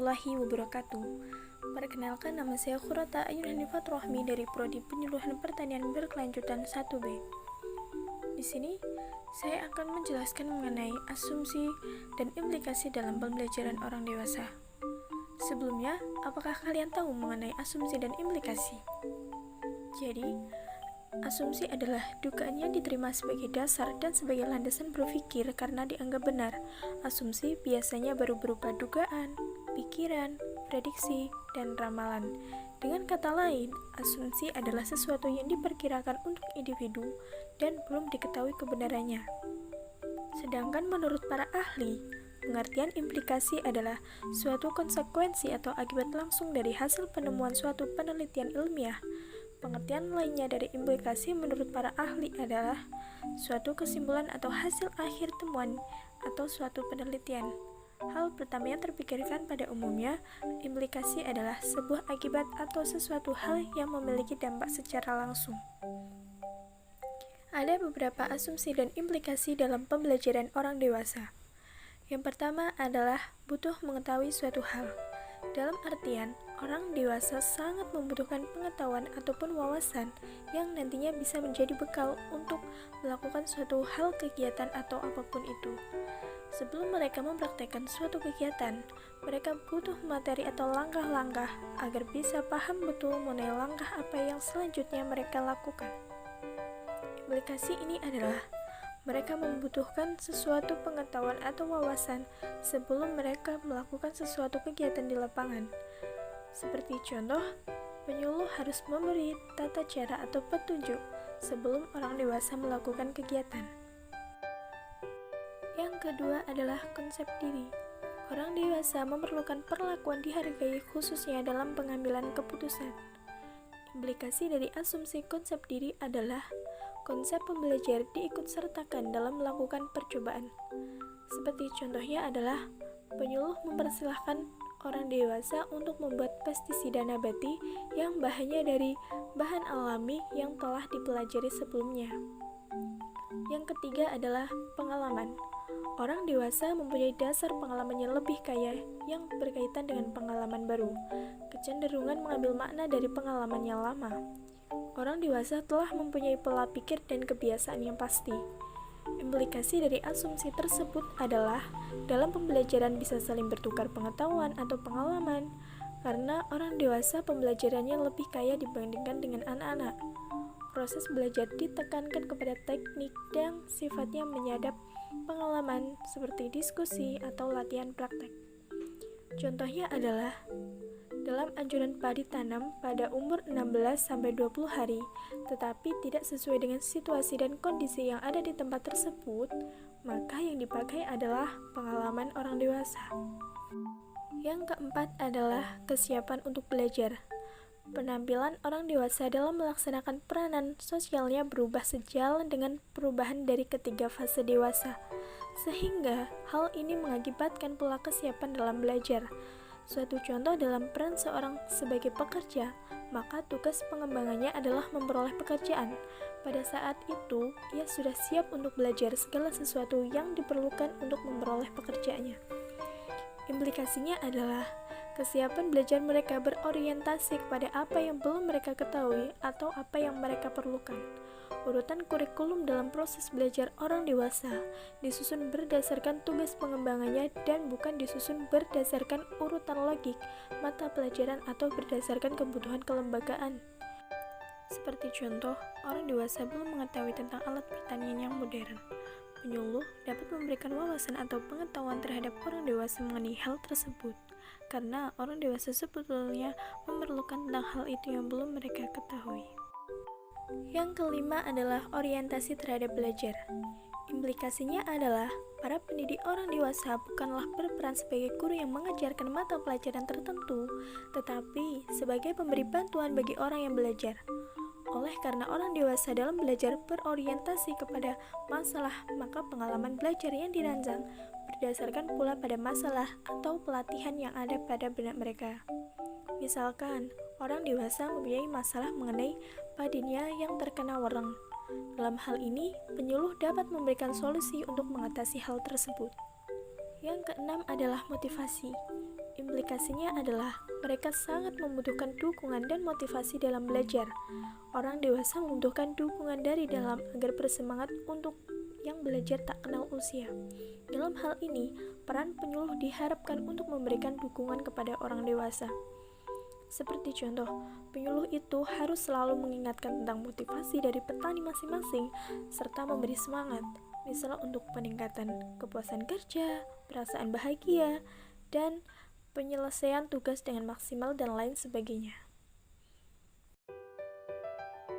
warahmatullahi wabarakatuh. Perkenalkan, nama saya Khurata Ayun Hanifat Rohmi dari Prodi Penyuluhan Pertanian Berkelanjutan 1B. Di sini, saya akan menjelaskan mengenai asumsi dan implikasi dalam pembelajaran orang dewasa. Sebelumnya, apakah kalian tahu mengenai asumsi dan implikasi? Jadi, asumsi adalah dugaan yang diterima sebagai dasar dan sebagai landasan berpikir karena dianggap benar. Asumsi biasanya baru berupa dugaan, pikiran, prediksi, dan ramalan. Dengan kata lain, asumsi adalah sesuatu yang diperkirakan untuk individu dan belum diketahui kebenarannya. Sedangkan menurut para ahli, pengertian implikasi adalah suatu konsekuensi atau akibat langsung dari hasil penemuan suatu penelitian ilmiah. Pengertian lainnya dari implikasi menurut para ahli adalah suatu kesimpulan atau hasil akhir temuan atau suatu penelitian. Hal pertama yang terpikirkan pada umumnya, implikasi adalah sebuah akibat atau sesuatu hal yang memiliki dampak secara langsung. Ada beberapa asumsi dan implikasi dalam pembelajaran orang dewasa. Yang pertama adalah butuh mengetahui suatu hal. Dalam artian, orang dewasa sangat membutuhkan pengetahuan ataupun wawasan yang nantinya bisa menjadi bekal untuk melakukan suatu hal kegiatan atau apapun itu. Sebelum mereka mempraktekkan suatu kegiatan, mereka butuh materi atau langkah-langkah agar bisa paham betul mengenai langkah apa yang selanjutnya mereka lakukan. Implikasi ini adalah mereka membutuhkan sesuatu pengetahuan atau wawasan sebelum mereka melakukan sesuatu kegiatan di lapangan. Seperti contoh, penyuluh harus memberi tata cara atau petunjuk sebelum orang dewasa melakukan kegiatan. Yang kedua adalah konsep diri. Orang dewasa memerlukan perlakuan dihargai khususnya dalam pengambilan keputusan. Implikasi dari asumsi konsep diri adalah konsep pembelajar diikutsertakan dalam melakukan percobaan. Seperti contohnya adalah penyuluh mempersilahkan orang dewasa untuk membuat pestisida nabati yang bahannya dari bahan alami yang telah dipelajari sebelumnya. Yang ketiga adalah pengalaman. Orang dewasa mempunyai dasar pengalaman yang lebih kaya yang berkaitan dengan pengalaman baru, kecenderungan mengambil makna dari pengalaman yang lama. Orang dewasa telah mempunyai pola pikir dan kebiasaan yang pasti. Implikasi dari asumsi tersebut adalah dalam pembelajaran bisa saling bertukar pengetahuan atau pengalaman, karena orang dewasa pembelajarannya lebih kaya dibandingkan dengan anak-anak. Proses belajar ditekankan kepada teknik dan sifatnya menyadap pengalaman seperti diskusi atau latihan praktek. Contohnya adalah dalam anjuran padi tanam pada umur 16-20 hari, tetapi tidak sesuai dengan situasi dan kondisi yang ada di tempat tersebut, maka yang dipakai adalah pengalaman orang dewasa. Yang keempat adalah kesiapan untuk belajar. Penampilan orang dewasa dalam melaksanakan peranan sosialnya berubah sejalan dengan perubahan dari ketiga fase dewasa, sehingga hal ini mengakibatkan pula kesiapan dalam belajar. Suatu contoh dalam peran seorang sebagai pekerja, maka tugas pengembangannya adalah memperoleh pekerjaan. Pada saat itu, ia sudah siap untuk belajar segala sesuatu yang diperlukan untuk memperoleh pekerjaannya. Implikasinya adalah kesiapan belajar mereka berorientasi kepada apa yang belum mereka ketahui atau apa yang mereka perlukan. Urutan kurikulum dalam proses belajar orang dewasa disusun berdasarkan tugas pengembangannya dan bukan disusun berdasarkan urutan logik mata pelajaran atau berdasarkan kebutuhan kelembagaan. Seperti contoh, orang dewasa belum mengetahui tentang alat pertanian yang modern. Penyuluh dapat memberikan wawasan atau pengetahuan terhadap orang dewasa mengenai hal tersebut, karena orang dewasa sebetulnya memerlukan tentang hal itu yang belum mereka ketahui. Yang kelima adalah orientasi terhadap belajar. Implikasinya adalah para pendidik orang dewasa bukanlah berperan sebagai guru yang mengajarkan mata pelajaran tertentu, tetapi sebagai pemberi bantuan bagi orang yang belajar. Oleh karena orang dewasa dalam belajar berorientasi kepada masalah, maka pengalaman belajar yang dirancang berdasarkan pula pada masalah atau pelatihan yang ada pada benak mereka. Misalkan, orang dewasa mempunyai masalah mengenai padinya yang terkena wereng. Dalam hal ini, penyuluh dapat memberikan solusi untuk mengatasi hal tersebut. Yang keenam adalah motivasi. Implikasinya adalah mereka sangat membutuhkan dukungan dan motivasi dalam belajar. Orang dewasa membutuhkan dukungan dari dalam agar bersemangat untuk yang belajar tak kenal usia. Dalam hal ini, peran penyuluh diharapkan untuk memberikan dukungan kepada orang dewasa. Seperti contoh, penyuluh itu harus selalu mengingatkan tentang motivasi dari petani masing-masing serta memberi semangat, misalnya untuk peningkatan kepuasan kerja, perasaan bahagia, dan penyelesaian tugas dengan maksimal dan lain sebagainya.